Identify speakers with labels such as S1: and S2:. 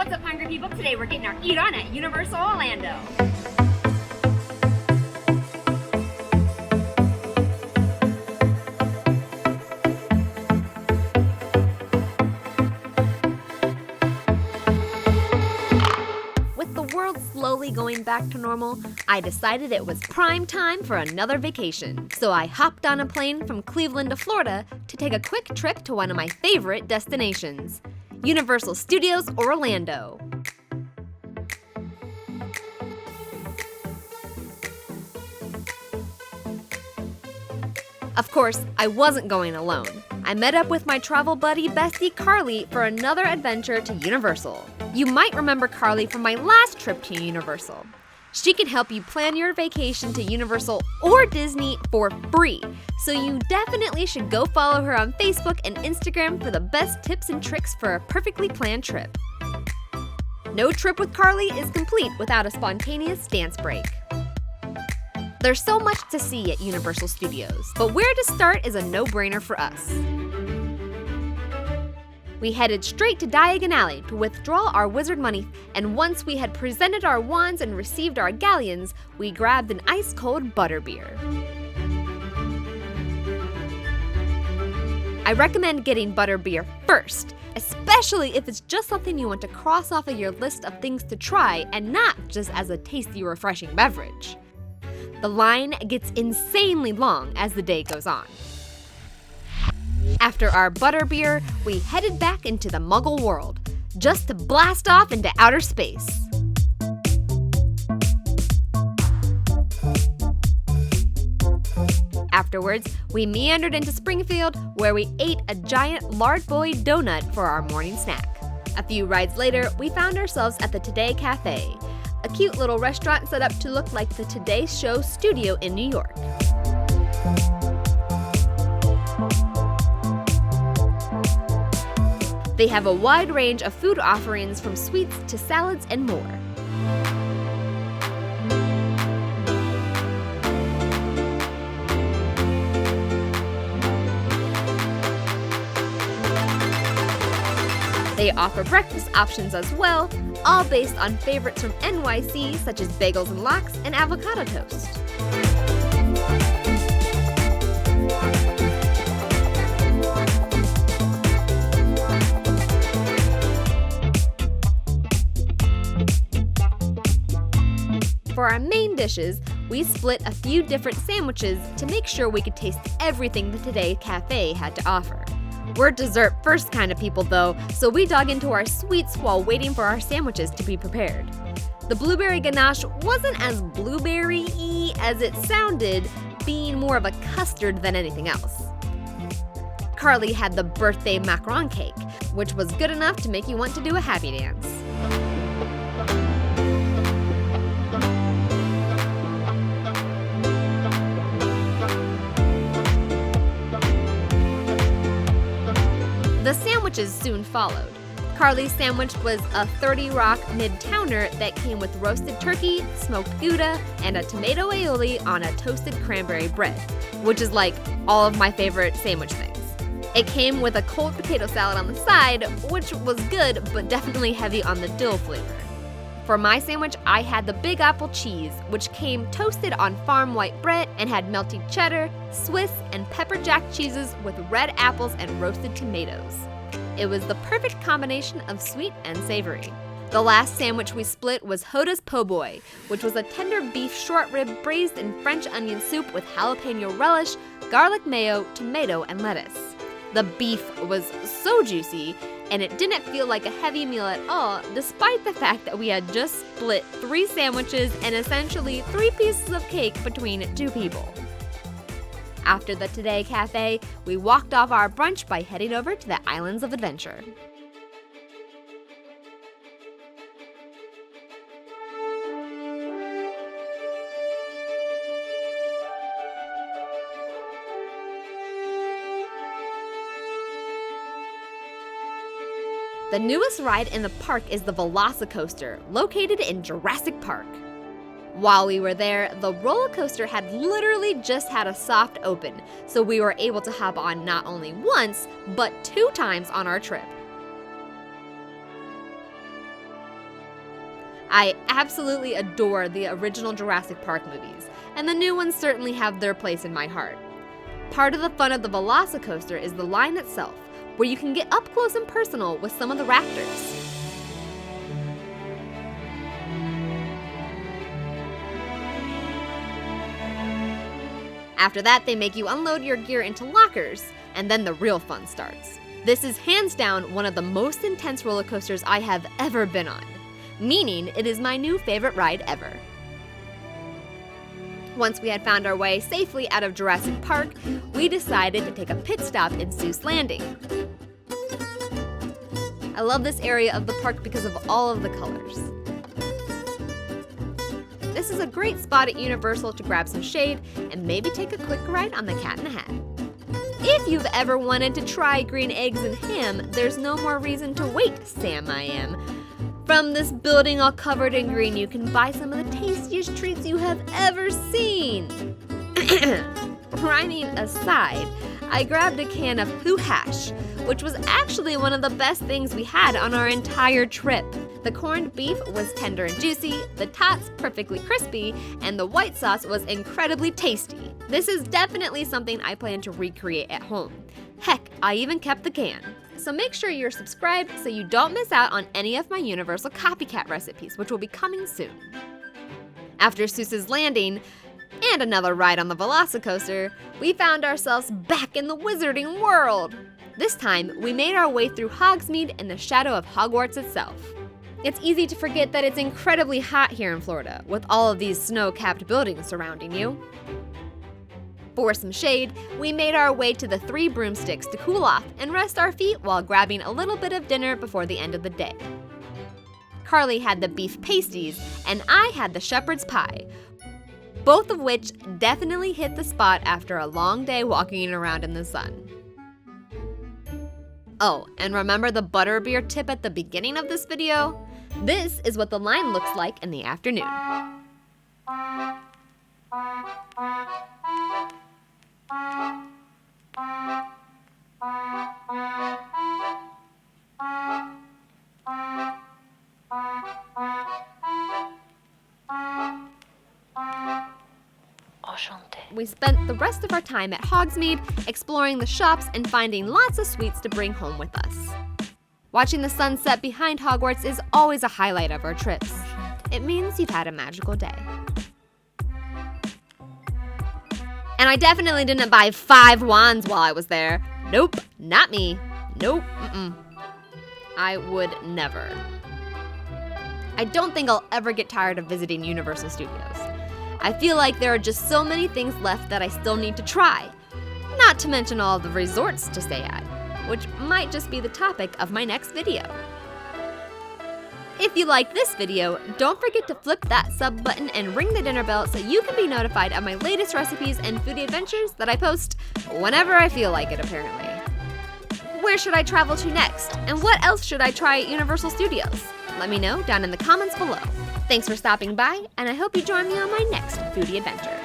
S1: What's up, hungry people? Today we're getting our eat on at Universal Orlando. With the world slowly going back to normal, I decided it was prime time for another vacation. So I hopped on a plane from Cleveland to Florida to take a quick trip to one of my favorite destinations, Universal Studios Orlando. Of course, I wasn't going alone. I met up with my travel buddy bestie Carly for another adventure to Universal. You might remember Carly from my last trip to Universal. She can help you plan your vacation to Universal or Disney for free, so you definitely should go follow her on Facebook and Instagram for the best tips and tricks for a perfectly planned trip. No trip with Carly is complete without a spontaneous dance break. There's so much to see at Universal Studios, but where to start is a no-brainer for us. We headed straight to Diagon Alley to withdraw our wizard money, and once we had presented our wands and received our galleons, we grabbed an ice-cold butterbeer. I recommend getting butterbeer first, especially if it's just something you want to cross off of your list of things to try and not just as a tasty, refreshing beverage. The line gets insanely long as the day goes on. After our butterbeer, we headed back into the Muggle world, just to blast off into outer space. Afterwards, we meandered into Springfield, where we ate a giant Lard Boy donut for our morning snack. A few rides later, we found ourselves at the Today Cafe, a cute little restaurant set up to look like the Today Show studio in New York. They have a wide range of food offerings from sweets to salads and more. They offer breakfast options as well, all based on favorites from NYC such as bagels and lox and avocado toast. For our main dishes, we split a few different sandwiches to make sure we could taste everything the Today Cafe had to offer. We're dessert first kind of people though, so we dug into our sweets while waiting for our sandwiches to be prepared. The blueberry ganache wasn't as blueberry-y as it sounded, being more of a custard than anything else. Carly had the birthday macaron cake, which was good enough to make you want to do a happy dance. The sandwiches soon followed. Carly's sandwich was a 30 Rock mid-towner that came with roasted turkey, smoked Gouda, and a tomato aioli on a toasted cranberry bread, which is like all of my favorite sandwich things. It came with a cold potato salad on the side, which was good, but definitely heavy on the dill flavor. For my sandwich, I had the Big Apple cheese, which came toasted on farm white bread and had melted cheddar, Swiss, and pepper jack cheeses with red apples and roasted tomatoes. It was the perfect combination of sweet and savory. The last sandwich we split was Hoda's po' boy, which was a tender beef short rib braised in French onion soup with jalapeno relish, garlic mayo, tomato, and lettuce. The beef was so juicy, and it didn't feel like a heavy meal at all, despite the fact that we had just split 3 sandwiches and essentially 3 pieces of cake between 2 people. After the Today Cafe, we walked off our brunch by heading over to the Islands of Adventure. The newest ride in the park is the Velocicoaster, located in Jurassic Park. While we were there, the roller coaster had literally just had a soft open, so we were able to hop on not only once, but 2 times on our trip. I absolutely adore the original Jurassic Park movies, and the new ones certainly have their place in my heart. Part of the fun of the Velocicoaster is the line itself, where you can get up close and personal with some of the raptors. After that, they make you unload your gear into lockers, and then the real fun starts. This is hands down one of the most intense roller coasters I have ever been on, meaning it is my new favorite ride ever. Once we had found our way safely out of Jurassic Park, we decided to take a pit stop in Seuss Landing. I love this area of the park because of all of the colors. This is a great spot at Universal to grab some shade and maybe take a quick ride on the Cat in the Hat. If you've ever wanted to try green eggs and ham, there's no more reason to wait, Sam I am. From this building all covered in green, you can buy some of the tastiest treats you have ever seen. Rhyming aside, I grabbed a can of Who Hash, which was actually one of the best things we had on our entire trip. The corned beef was tender and juicy, the tots perfectly crispy, and the white sauce was incredibly tasty. This is definitely something I plan to recreate at home. Heck, I even kept the can. So make sure you're subscribed so you don't miss out on any of my Universal copycat recipes, which will be coming soon. After Seuss's Landing, and another ride on the Velocicoaster, we found ourselves back in the wizarding world. This time, we made our way through Hogsmeade in the shadow of Hogwarts itself. It's easy to forget that it's incredibly hot here in Florida, with all of these snow-capped buildings surrounding you. For some shade, we made our way to the Three Broomsticks to cool off and rest our feet while grabbing a little bit of dinner before the end of the day. Carly had the beef pasties, and I had the shepherd's pie, both of which definitely hit the spot after a long day walking around in the sun. Oh, and remember the butterbeer tip at the beginning of this video? This is what the line looks like in the afternoon. We spent the rest of our time at Hogsmeade, exploring the shops and finding lots of sweets to bring home with us. Watching the sunset behind Hogwarts is always a highlight of our trips. It means you've had a magical day. And I definitely didn't buy 5 wands while I was there. Nope, not me. Nope, I would never. I don't think I'll ever get tired of visiting Universal Studios. I feel like there are just so many things left that I still need to try. Not to mention all the resorts to stay at, which might just be the topic of my next video. If you like this video, don't forget to flip that sub button and ring the dinner bell so you can be notified of my latest recipes and foodie adventures that I post whenever I feel like it, apparently. Where should I travel to next? And what else should I try at Universal Studios? Let me know down in the comments below. Thanks for stopping by, and I hope you join me on my next foodie adventure.